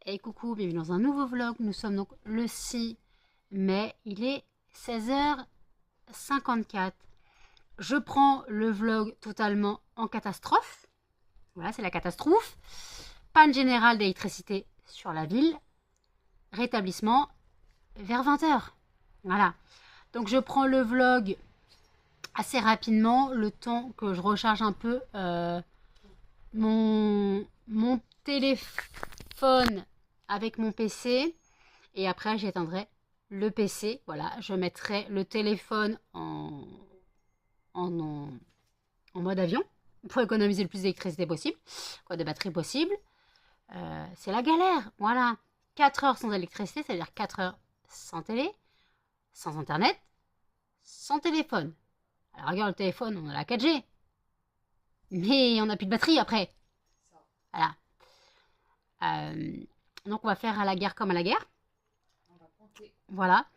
Et coucou, bienvenue dans un nouveau vlog. Nous sommes donc le 6 mai, il est 16h54. Je prends le vlog totalement en catastrophe. Voilà, c'est la catastrophe. Panne générale d'électricité sur la ville. Rétablissement vers 20h. Voilà. Donc je prends le vlog assez rapidement, le temps que je recharge un peu mon téléphone avec mon PC. Et après, j'éteindrai le PC. Voilà, je mettrai le téléphone en mode avion pour économiser le plus d'électricité possible, quoi, de batterie possible. C'est la galère. Voilà, 4 heures sans électricité, c'est-à-dire 4 heures sans télé, sans internet, sans téléphone. Alors regarde le téléphone, on a la 4G. Mais on n'a plus de batterie après. Voilà. Donc on va faire à la guerre comme à la guerre. On va compter. Voilà.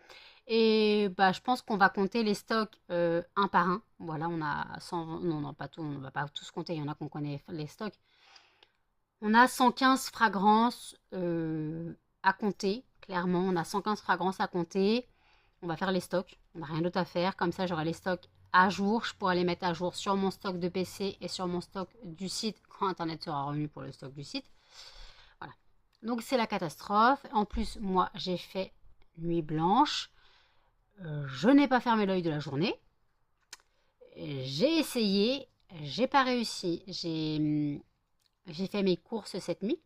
Et bah, je pense qu'on va compter les stocks un par un. Voilà, on a 100... Non, pas tout, on ne va pas tous compter. Il y en a qu'on connaît les stocks. On a 115 fragrances à compter. Clairement, on a 115 fragrances à compter. On va faire les stocks. On n'a rien d'autre à faire. Comme ça, j'aurai les stocks à jour. Je pourrai les mettre à jour sur mon stock de PC et sur mon stock du site quand Internet sera revenu pour le stock du site. Voilà. Donc, c'est la catastrophe. En plus, moi, j'ai fait nuit blanche. Je n'ai pas fermé l'œil de la journée. J'ai essayé. J'ai pas réussi. J'ai fait mes courses cette nuit.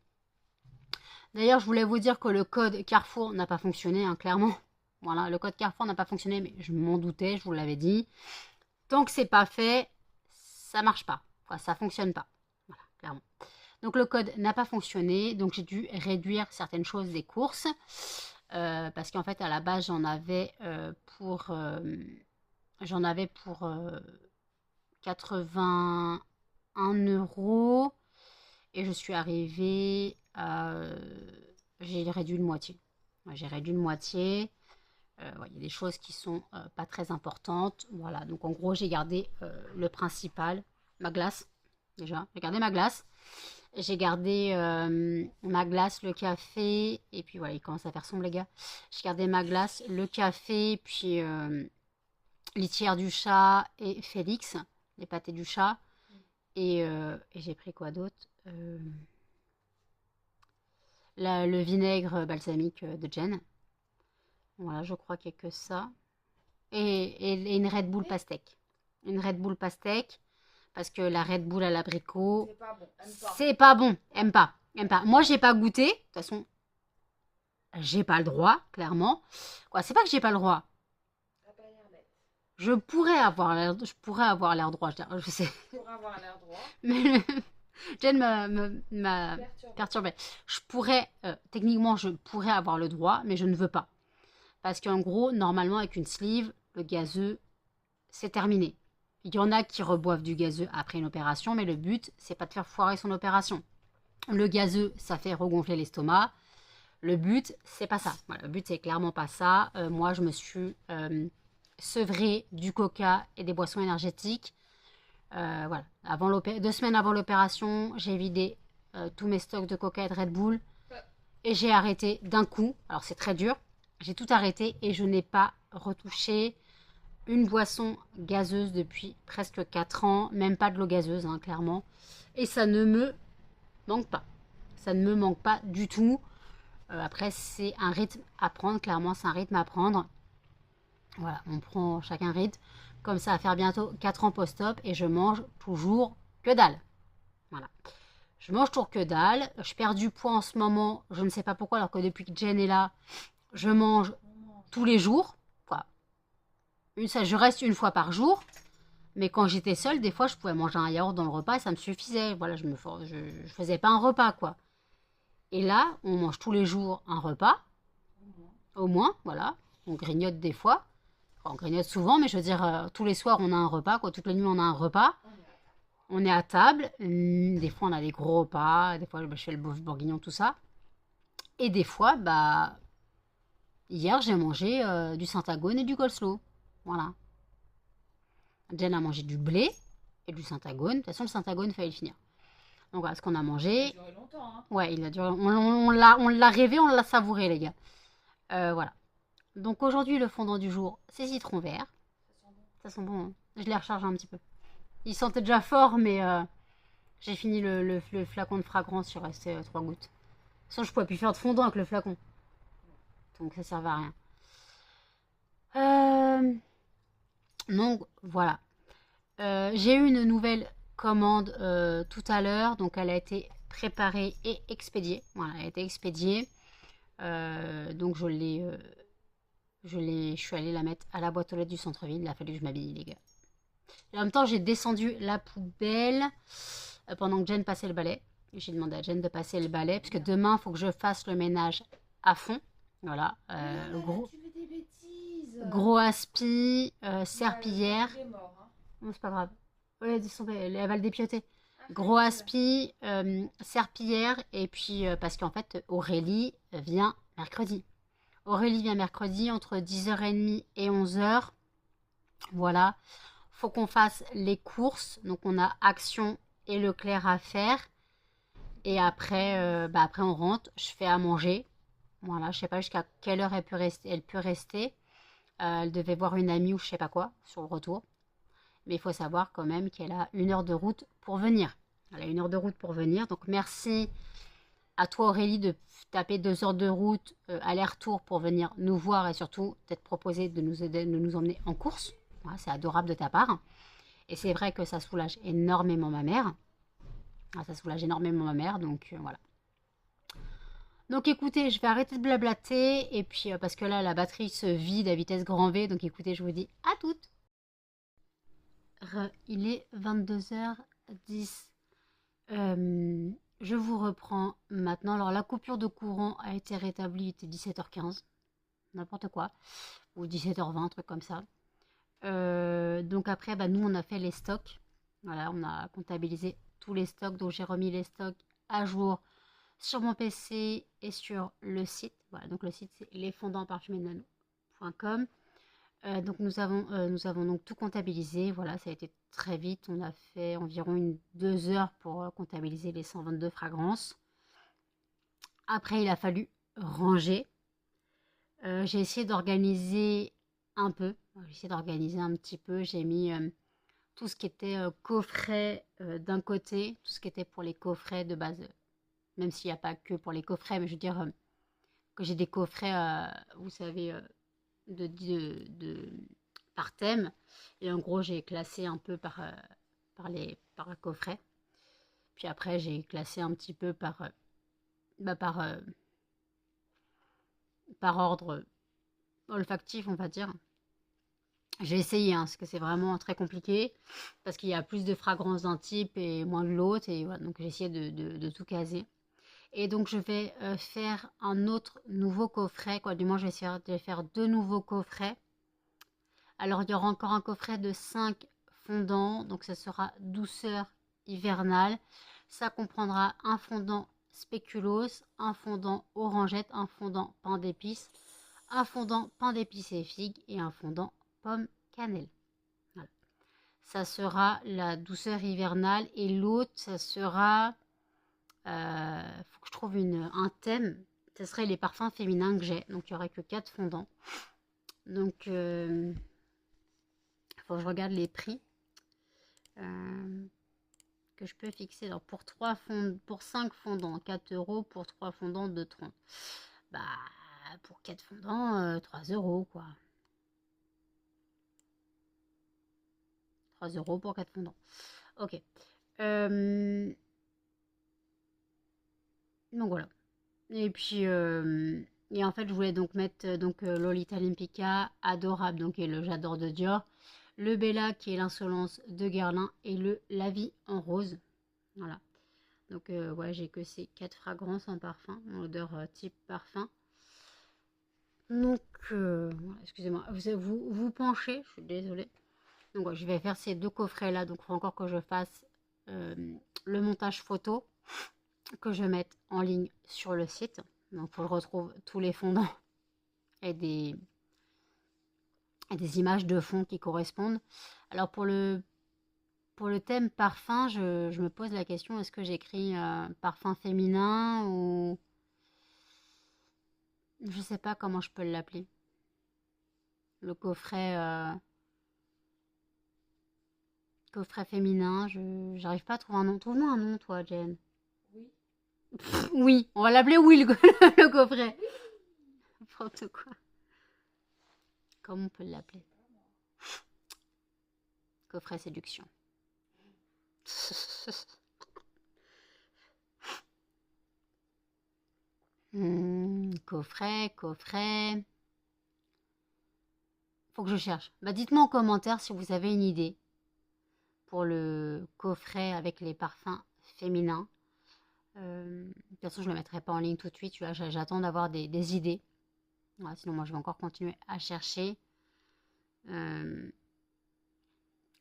D'ailleurs, je voulais vous dire que le code Carrefour n'a pas fonctionné, hein, clairement. Voilà, le code Carrefour n'a pas fonctionné, mais je m'en doutais, je vous l'avais dit. Tant que c'est pas fait, ça marche pas. Quoi, ça fonctionne pas. Voilà, clairement. Donc le code n'a pas fonctionné, donc j'ai dû réduire certaines choses des courses. Parce qu'en fait, à la base, j'en avais pour 81 € et je suis arrivée à... j'ai réduit de moitié. Ouais, j'ai réduit de moitié. Ouais, il y a des choses qui sont pas très importantes. Voilà, donc en gros, j'ai gardé le principal, ma glace. Déjà, j'ai gardé ma glace. J'ai gardé ma glace, le café, et puis voilà, il commence à faire sombre les gars. J'ai gardé ma glace, le café, puis litière du chat et Félix, les pâtés du chat. Et j'ai pris quoi d'autre le vinaigre balsamique de Jen. Voilà, je crois qu'il n'y a que ça. Et une Red Bull pastèque. Une Red Bull pastèque. Parce que la Red Bull à l'abricot, C'est pas bon. Aime pas. c'est pas bon. Aime pas. Aime pas. Moi, j'ai pas goûté. De toute façon, j'ai pas le droit, clairement. Quoi, c'est pas que j'ai pas le droit. T'as pas l'air bête. Je pourrais avoir l'air droit. Je sais. Pour avoir l'air droit. Mais Jen m'a perturbée. Je pourrais, techniquement, je pourrais avoir le droit, mais je ne veux pas. Parce qu'en gros, normalement, avec une sleeve, le gazeux, c'est terminé. Il y en a qui reboivent du gazeux après une opération, mais le but, c'est pas de faire foirer son opération. Le gazeux, ça fait regonfler l'estomac. Le but, c'est pas ça. Voilà, le but, c'est clairement pas ça. Moi, je me suis sevrée du coca et des boissons énergétiques. Voilà. 2 semaines avant l'opération, j'ai vidé tous mes stocks de coca et de Red Bull. Et j'ai arrêté d'un coup. Alors, c'est très dur. J'ai tout arrêté et je n'ai pas retouché une boisson gazeuse depuis presque 4 ans. Même pas de l'eau gazeuse, hein, clairement. Et ça ne me manque pas. Ça ne me manque pas du tout. Après, c'est un rythme à prendre. Clairement, c'est un rythme à prendre. Voilà, on prend chacun rythme. Comme ça, à faire bientôt 4 ans post-op. Et je mange toujours que dalle. Voilà. Je mange toujours que dalle. Je perds du poids en ce moment. Je ne sais pas pourquoi, alors que depuis que Jen est là, je mange tous les jours. Quoi. Je reste une fois par jour. Mais quand j'étais seule, des fois, je pouvais manger un yaourt dans le repas et ça me suffisait. Voilà, je faisais pas un repas, quoi. Et là, on mange tous les jours un repas. Au moins, voilà. On grignote des fois. Enfin, on grignote souvent, mais je veux dire, tous les soirs, on a un repas, quoi. Toutes les nuits, on a un repas. On est à table. Des fois, on a des gros repas. Des fois, je fais le bœuf bourguignon, tout ça. Et des fois, bah... Hier, j'ai mangé du syntagone et du coleslaw. Voilà. Jen a mangé du blé et du syntagone. De toute façon, le syntagone, il fallait le finir. Donc voilà ce qu'on a Ça a mangé. duré longtemps, hein. Ouais, il a duré. On l'a rêvé, on l'a savouré, les gars. Voilà. Donc aujourd'hui, le fondant du jour, c'est citron vert. Ça sent bon. Ça sent bon, hein. Je l'ai rechargé un petit peu. Il sentait déjà fort, mais j'ai fini le flacon de fragrance, il restait 3 gouttes. Sinon, je pouvais plus faire de fondant avec le flacon. Donc ça servait à rien. Donc voilà. J'ai eu une nouvelle commande tout à l'heure. Donc elle a été préparée et expédiée. Voilà, elle a été expédiée. Donc je suis allée la mettre à la boîte aux lettres du centre-ville. Il a fallu que je m'habille, les gars. Et en même temps, j'ai descendu la poubelle pendant que Jen passait le balai. J'ai demandé à Jen de passer le balai parce que demain, il faut que je fasse le ménage à fond. Voilà, Tu fais des bêtises. gros aspi, Bah, serpillière. il est mort, hein. Non, c'est pas grave. Ouais, elle va le dépioter. Ah, Gros c'est aspi, serpillière, et puis parce qu'en fait, Aurélie vient mercredi. Aurélie vient mercredi entre 10h30 et 11h. Voilà. Faut qu'on fasse les courses. Donc, on a Action et Leclerc à faire. Et après, après on rentre. Je fais à manger. Voilà, je sais pas jusqu'à quelle heure elle peut rester. Elle devait voir une amie ou je sais pas quoi sur le retour. Mais il faut savoir quand même qu'elle a 1 heure de route pour venir. Elle a 1 heure de route pour venir. Donc merci à toi Aurélie de taper 2 heures de route aller-retour pour venir nous voir et surtout t'être proposé de nous aider, de nous emmener en course. Voilà, c'est adorable de ta part. Et c'est vrai que ça soulage énormément ma mère. Ça soulage énormément ma mère, donc voilà. Donc écoutez, je vais arrêter de blablater et puis parce que là la batterie se vide à vitesse grand V, donc écoutez, je vous dis à toutes. Il est 22h10. Je vous reprends maintenant. Alors la coupure de courant a été rétablie, il était 17h15, n'importe quoi, ou 17h20, un truc comme ça. Donc après, nous on a fait les stocks. Voilà, on a comptabilisé tous les stocks, donc j'ai remis les stocks à jour sur mon PC et sur le site. Voilà, donc le site c'est lesfondantparfumésnano.com. Donc nous avons donc tout comptabilisé. Voilà, ça a été très vite. On a fait environ 2 heures pour comptabiliser les 122 fragrances. Après, il a fallu ranger. J'ai essayé d'organiser un peu. J'ai essayé d'organiser un petit peu. J'ai mis tout ce qui était coffret d'un côté, tout ce qui était pour les coffrets de base. Même s'il n'y a pas que pour les coffrets, mais je veux dire que j'ai des coffrets, vous savez, par thème. Et en gros, j'ai classé un peu par coffret. Puis après, j'ai classé un petit peu par ordre olfactif, on va dire. J'ai essayé, parce que c'est vraiment très compliqué, parce qu'il y a plus de fragrances d'un type et moins de l'autre. Et voilà, donc j'ai essayé de tout caser. Et donc je vais faire un autre nouveau coffret, quoi. Du moins, je vais essayer de faire 2 nouveaux coffrets. Alors, il y aura encore un coffret de 5 fondants. Donc, ça sera douceur hivernale. Ça comprendra un fondant spéculoos, un fondant orangette, un fondant pain d'épices, un fondant pain d'épices et figues et un fondant pomme cannelle. Voilà. Ça sera la douceur hivernale. Et l'autre, ça sera... faut que je trouve un thème. Ce serait les parfums féminins que j'ai. Donc, il n'y aurait que 4 fondants. Donc... faut que je regarde les prix que je peux fixer. Alors pour 5 fondants, 4 euros. Pour 3 fondants, 2,30. Pour 4 fondants, 3 euros, quoi. 3 euros pour 4 fondants. Ok. Donc voilà. Et puis, et en fait, je voulais donc mettre Lolita Olympica, Adorable, donc et le J'adore de Dior. Le Bella qui est l'insolence de Guerlain et le La vie en rose. Voilà. Donc ouais, j'ai que ces 4 fragrances en parfum, en odeur type parfum. Donc, excusez-moi, vous penchez, je suis désolée. Donc ouais, je vais faire ces 2 coffrets là, donc il faut encore que je fasse le montage photo, que je mette en ligne sur le site. Donc il faut que je retrouve tous les fondants et des images de fond qui correspondent. Alors pour le Pour le thème parfum, je me pose la question, est-ce que j'écris parfum féminin ou... Je sais pas comment je peux l'appeler. Le coffret féminin, j'arrive pas à trouver un nom. Trouve-moi un nom, toi, Jen. Oui. Oui, on va l'appeler Will, le coffret. N'importe quoi. Comment on peut l'appeler? Coffret séduction. Coffret. Faut que je cherche. Bah, dites-moi en commentaire si vous avez une idée pour le coffret avec les parfums féminins. De toute façon, je ne le mettrai pas en ligne tout de suite. J'attends d'avoir des idées. Voilà, sinon, moi, je vais encore continuer à chercher.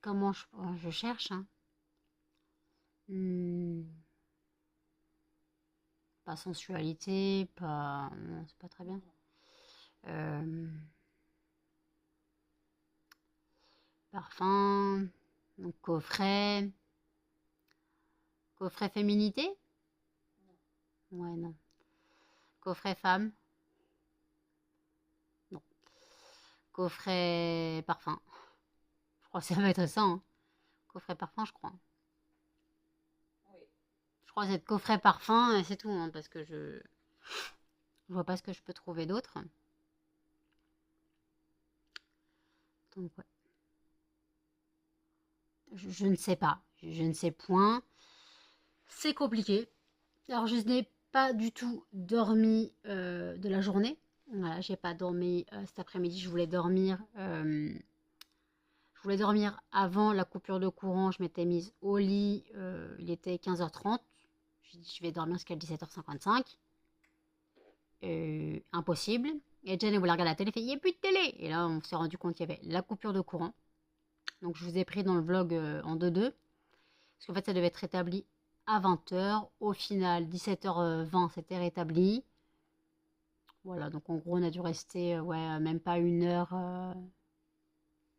Comment je cherche, hein. Pas sensualité, pas... Non, c'est pas très bien. Parfum, donc coffret féminité? Ouais, non. Coffret femme? Non. Coffret parfum. Je crois que ça va être ça, hein. Coffret parfum, je crois. Oui. Je crois que c'est coffret parfum et c'est tout, hein, parce que je vois pas ce que je peux trouver d'autre. Donc, ouais. Je ne sais pas. Je ne sais point. C'est compliqué. Alors, je n'ai pas du tout dormi de la journée. Voilà, j'ai pas dormi cet après-midi. Je voulais dormir avant la coupure de courant. Je m'étais mise au lit. Il était 15h30. J'ai dit, je vais dormir jusqu'à 17h55. Impossible. Et Jen, elle voulait regarder la télé. Elle fait, il n'y a plus de télé. Et là, on s'est rendu compte qu'il y avait la coupure de courant. Donc, je vous ai pris dans le vlog en 2-2. Parce qu'en fait, ça devait être rétabli à 20h. Au final, 17h20, c'était rétabli. Voilà, donc en gros, on a dû rester même pas une heure,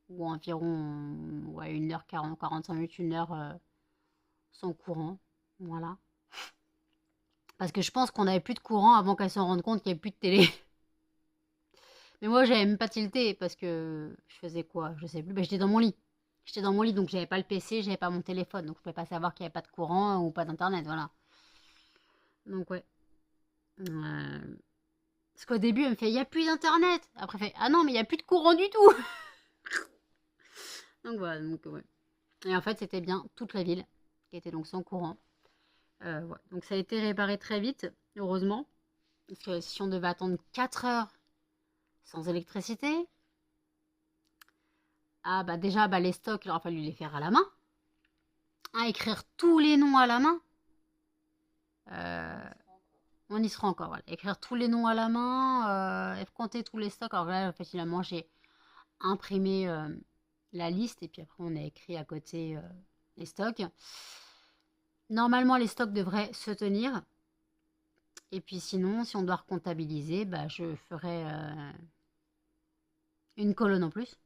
ou environ 1h40, 45 minutes, une heure sans courant. Voilà. Parce que je pense qu'on n'avait plus de courant avant qu'elle se rende compte qu'il n'y avait plus de télé. Mais moi, j'avais même pas tilté parce que je faisais quoi? Je sais plus. Ben, j'étais dans mon lit. J'étais dans mon lit, donc j'avais pas le PC, j'avais pas mon téléphone. Donc je pouvais pas savoir qu'il n'y avait pas de courant ou pas d'internet. Voilà. Donc ouais. Parce qu'au début, elle me fait, il n'y a plus d'internet. Après, elle fait, ah non, mais il n'y a plus de courant du tout. Donc voilà, donc ouais. Et en fait, c'était bien toute la ville qui était donc sans courant. Ouais. Donc ça a été réparé très vite, heureusement. Parce que si on devait attendre 4 heures sans électricité, ah bah déjà, bah, les stocks, il aurait fallu les faire à la main. Écrire tous les noms à la main. On y sera encore, voilà. Écrire tous les noms à la main, et compter tous les stocks. Alors là, finalement, j'ai imprimé la liste et puis après, on a écrit à côté les stocks. Normalement, les stocks devraient se tenir. Et puis sinon, si on doit recomptabiliser, bah, je ferai une colonne en plus.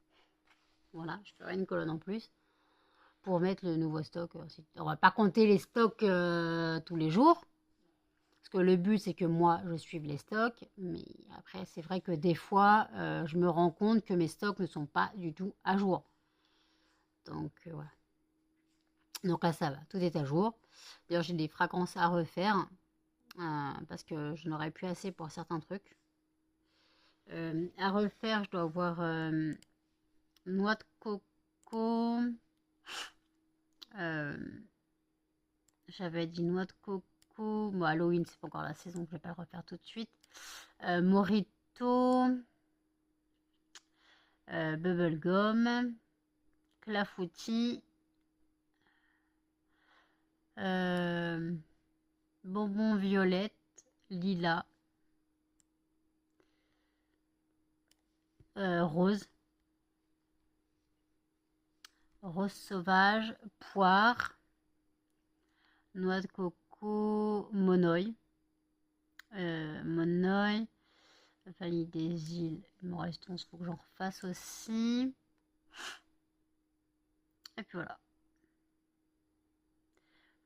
Voilà, je ferai une colonne en plus pour mettre le nouveau stock. On va pas compter les stocks tous les jours. Parce que le but, c'est que moi, je suive les stocks. Mais après, c'est vrai que des fois, je me rends compte que mes stocks ne sont pas du tout à jour. Donc, voilà. Donc là, ça va. Tout est à jour. D'ailleurs, j'ai des fragrances à refaire. Parce que je n'aurais plus assez pour certains trucs. À refaire, je dois avoir noix de coco. J'avais dit noix de coco. Bon, Halloween, c'est pas encore la saison, je vais pas le refaire tout de suite. Morito. Bubblegum. Clafoutis. Bonbon violette. Lilas. Rose. Rose sauvage. Poire. Noix de coco. Monoï. Monoï. Vanille des îles. Il me reste 11, il faut que j'en refasse aussi. Et puis voilà.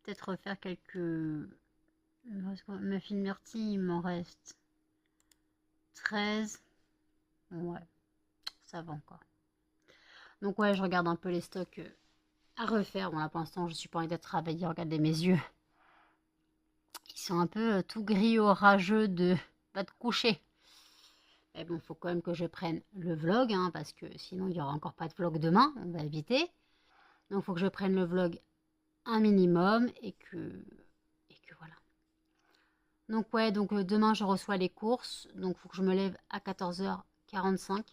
peut-être refaire quelques... Muffin Myrtille, il m'en reste 13. Ouais, ça va encore. Donc ouais, je regarde un peu les stocks à refaire. Bon là pour l'instant je suis pas envie d'être travaillée. Regardez mes yeux. Ils sont un peu tout gris orageux de va te coucher. Mais bon, faut quand même que je prenne le vlog, hein, parce que sinon il n'y aura encore pas de vlog demain, on va éviter. Donc il faut que je prenne le vlog un minimum et que voilà. Donc ouais, donc demain je reçois les courses, donc il faut que je me lève à 14h45.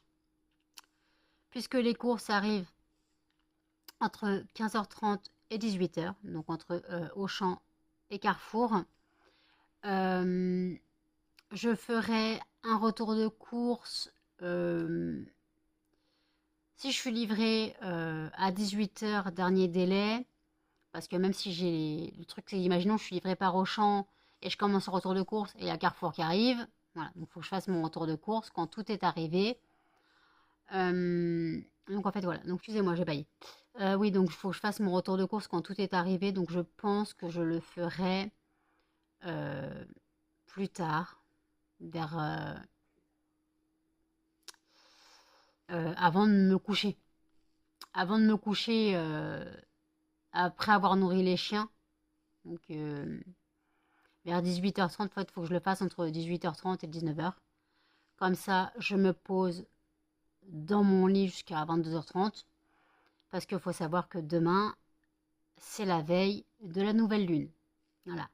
Puisque les courses arrivent entre 15h30 et 18h, donc entre Auchan et Carrefour. Je ferai un retour de course si je suis livrée à 18h, dernier délai. Parce que même si j'ai le truc, c'est imaginons je suis livrée par Auchan et je commence un retour de course et il y a Carrefour qui arrive. Voilà, donc il faut que je fasse mon retour de course quand tout est arrivé. Donc en fait voilà, donc excusez-moi, j'ai baillé. Oui, donc il faut que je fasse mon retour de course quand tout est arrivé. Donc je pense que je le ferai plus tard, vers avant de me coucher. Avant de me coucher, après avoir nourri les chiens. Donc vers 18h30, en fait, il faut que je le fasse entre 18h30 et 19h. Comme ça, je me pose dans mon lit jusqu'à 22h30. Parce qu'il faut savoir que demain, c'est la veille de la nouvelle lune. Voilà.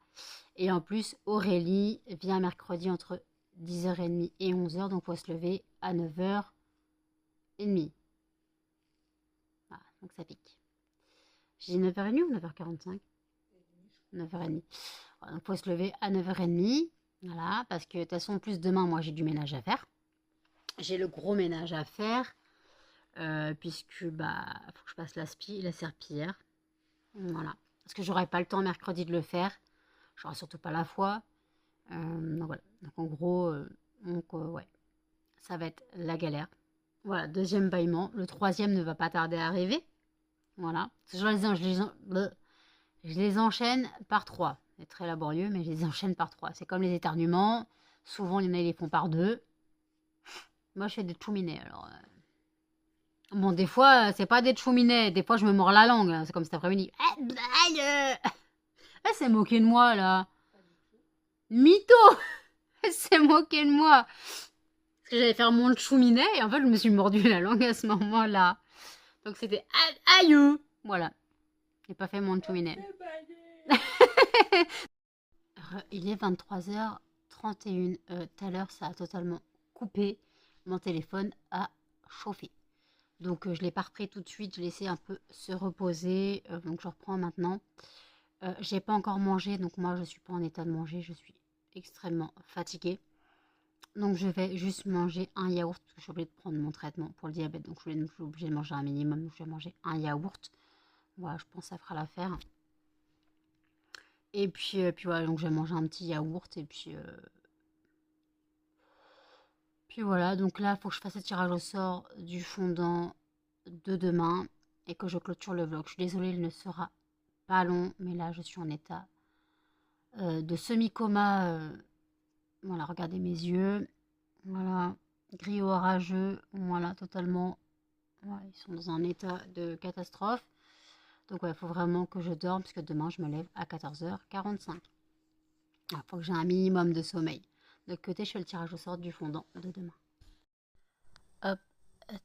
Et en plus, Aurélie vient mercredi entre 10h30 et 11h. Donc, il faut se lever à 9h30. Voilà, donc ça pique. J'ai dit 9h30 ou 9h45 9h30. Voilà, donc, il faut se lever à 9h30. Voilà, parce que de toute façon, en plus, demain, moi, j'ai du ménage à faire. J'ai le gros ménage à faire. Puisque, bah, faut que je passe la serpillière. Voilà. Parce que j'aurai pas le temps mercredi de le faire. J'aurai surtout pas la foi. Donc voilà. Donc en gros, ouais. Ça va être la galère. Voilà, deuxième bâillement. Le troisième ne va pas tarder à arriver. Voilà. Je les enchaîne par 3. C'est très laborieux, mais je les enchaîne par 3. C'est comme les éternuements. Souvent, il y en a qui les font par 2. Moi, je fais des chouminets, alors... Bon, des fois, c'est pas des chouminets. Des fois, je me mords la langue. Hein. C'est comme cet après-midi. Elle s'est moquée de moi, là. Mytho. Elle s'est moquée de moi. Parce que j'allais faire mon chouminet. Et en fait, je me suis mordu la langue à ce moment-là. Donc, c'était aïe. Voilà. J'ai pas fait mon chouminet. Il est 23h31. Tout à l'heure, ça a totalement coupé. Mon téléphone a chauffé. Donc, je ne l'ai pas repris tout de suite. Je l'ai laissé un peu se reposer. Donc, je reprends maintenant. J'ai pas encore mangé. Donc, moi, je suis pas en état de manger. Je suis extrêmement fatiguée. Donc, je vais juste manger un yaourt. Parce que j'ai oublié de prendre mon traitement pour le diabète. Donc, je suis obligée de manger un minimum. Donc, je vais manger un yaourt. Voilà, je pense que ça fera l'affaire. Et puis voilà, donc je vais manger un petit yaourt. Et puis voilà, donc là, il faut que je fasse le tirage au sort du fondant de demain et que je clôture le vlog. Je suis désolée, il ne sera pas long, mais là, je suis en état de semi-coma. Voilà, regardez mes yeux. Voilà, gris orageux. Voilà, totalement. Voilà, ils sont dans un état de catastrophe. Donc, il faut vraiment que je dorme, parce que demain, je me lève à 14h45. Il faut que j'ai un minimum de sommeil. De côté, je fais le tirage au sort du fondant de demain. Hop,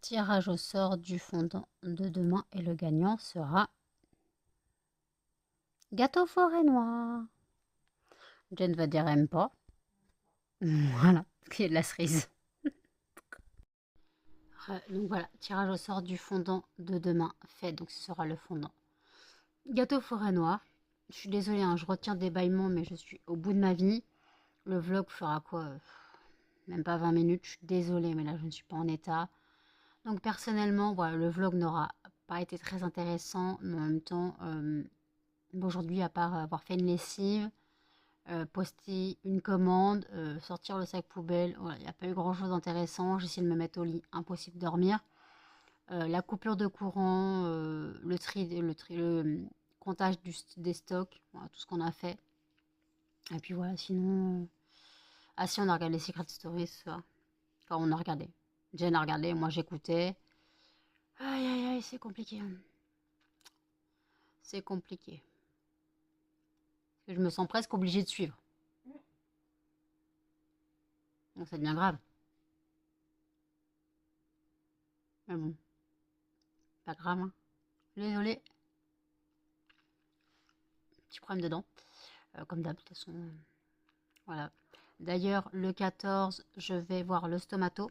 tirage au sort du fondant de demain et le gagnant sera Gâteau Forêt Noire. Jen va dire aime pas. Voilà, parce qu'il y a de la cerise. Donc voilà, tirage au sort du fondant de demain fait, donc ce sera le fondant. Gâteau Forêt Noire. Je suis désolée, hein, je retiens des bâillements, mais je suis au bout de ma vie. Le vlog fera quoi même pas 20 minutes, je suis désolée, mais là je ne suis pas en état. Donc personnellement, voilà, le vlog n'aura pas été très intéressant, mais en même temps, aujourd'hui, à part avoir fait une lessive, poster une commande, sortir le sac poubelle, voilà, il n'y a pas eu grand chose d'intéressant. J'ai essayé de me mettre au lit, impossible de dormir. La coupure de courant, le comptage des stocks, voilà, tout ce qu'on a fait. Et puis voilà, sinon... Ah si, on a regardé Secret Stories ce soir. Enfin, on a regardé. Jen a regardé, moi j'écoutais. Aïe, aïe, aïe, c'est compliqué. C'est compliqué. Je me sens presque obligée de suivre. Donc ça devient grave. Mais bon, pas grave. Hein. Désolée. Petit problème dedans. Comme d'hab, de toute façon. Voilà. D'ailleurs, le 14, je vais voir le stomato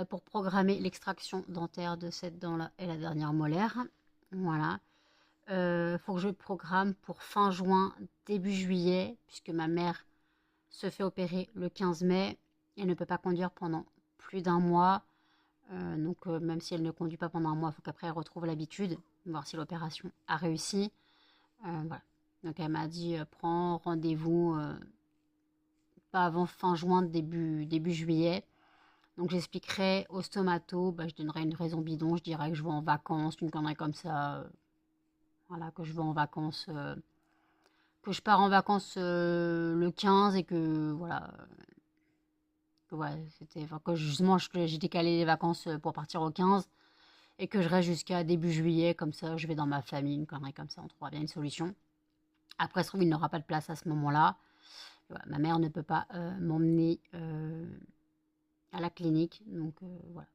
pour programmer l'extraction dentaire de cette dent-là et la dernière molaire. Voilà. Faut que je programme pour fin juin, début juillet, puisque ma mère se fait opérer le 15 mai. Elle ne peut pas conduire pendant plus d'un mois. Donc même si elle ne conduit pas pendant un mois, il faut qu'après elle retrouve l'habitude, voir si l'opération a réussi. Voilà. Donc elle m'a dit prends rendez-vous pas avant fin juin, début juillet. Donc j'expliquerai au stomato, je donnerai une raison bidon, je dirais que je vais en vacances, une connerie comme ça. Voilà, que je vais en vacances, que je pars en vacances le 15 et que voilà. C'était que justement j'ai décalé les vacances pour partir au 15 et que je reste jusqu'à début juillet, comme ça je vais dans ma famille, une connerie comme ça, on trouvera bien une solution. Après, il n'aura pas de place à ce moment-là. Voilà, ma mère ne peut pas m'emmener à la clinique, donc voilà.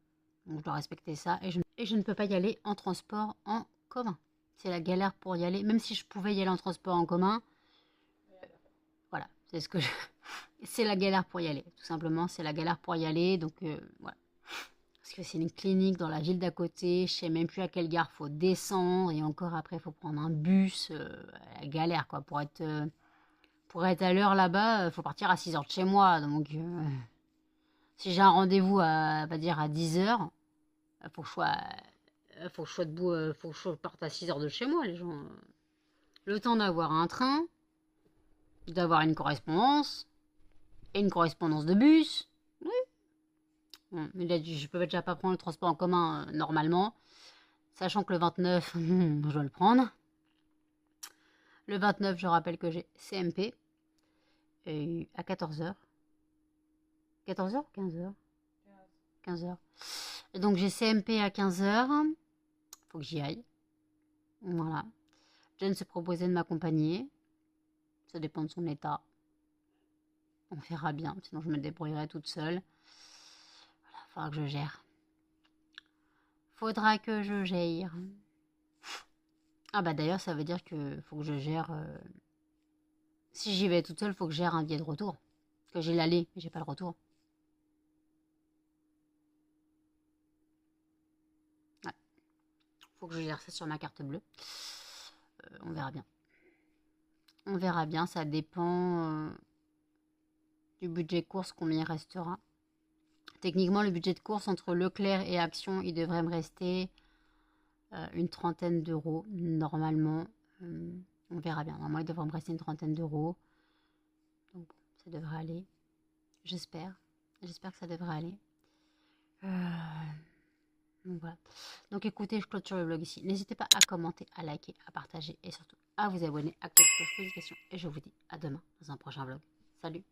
Donc je dois respecter ça et je ne peux pas y aller en transport en commun. C'est la galère pour y aller, même si je pouvais y aller en transport en commun. Voilà, c'est ce que je... c'est la galère pour y aller, tout simplement, c'est la galère pour y aller, donc voilà. Parce que c'est une clinique dans la ville d'à côté, je sais même plus à quelle gare faut descendre, et encore après, il faut prendre un bus, la galère, quoi, pour être à l'heure là-bas, il faut partir à 6h de chez moi, donc si j'ai un rendez-vous à 10h, faut que je sois debout, faut que je parte à 6h de chez moi, les gens. Le temps d'avoir un train, d'avoir une correspondance, et une correspondance de bus. Oui. Bon, mais là, je peux déjà pas prendre le transport en commun normalement. Sachant que le 29, je dois le prendre. Le 29, je rappelle que j'ai CMP. Et à 14h. 14h ou 15h 15h. Et donc j'ai CMP à 15h. Faut que j'y aille. Voilà. Jen se proposait de m'accompagner. Ça dépend de son état. On verra bien. Sinon je me débrouillerai toute seule. Voilà, faudra que je gère. Faudra que je gère. Ah d'ailleurs ça veut dire que faut que je gère... Si j'y vais toute seule, faut que je gère un billet de retour. Que j'ai l'aller, mais j'ai pas le retour. Ouais. Faut que je gère ça sur ma carte bleue. On verra bien. On verra bien, ça dépend du budget course, combien il restera. Techniquement, le budget de course entre Leclerc et Action, il devrait me rester une trentaine d'euros, normalement. On verra bien. Normalement, il devrait me rester une trentaine d'euros. Donc, ça devrait aller. J'espère. J'espère que ça devrait aller. Donc voilà. Donc écoutez, je clôture le vlog ici. N'hésitez pas à commenter, à liker, à partager et surtout à vous abonner, à activer les notifications. Et je vous dis à demain dans un prochain vlog. Salut!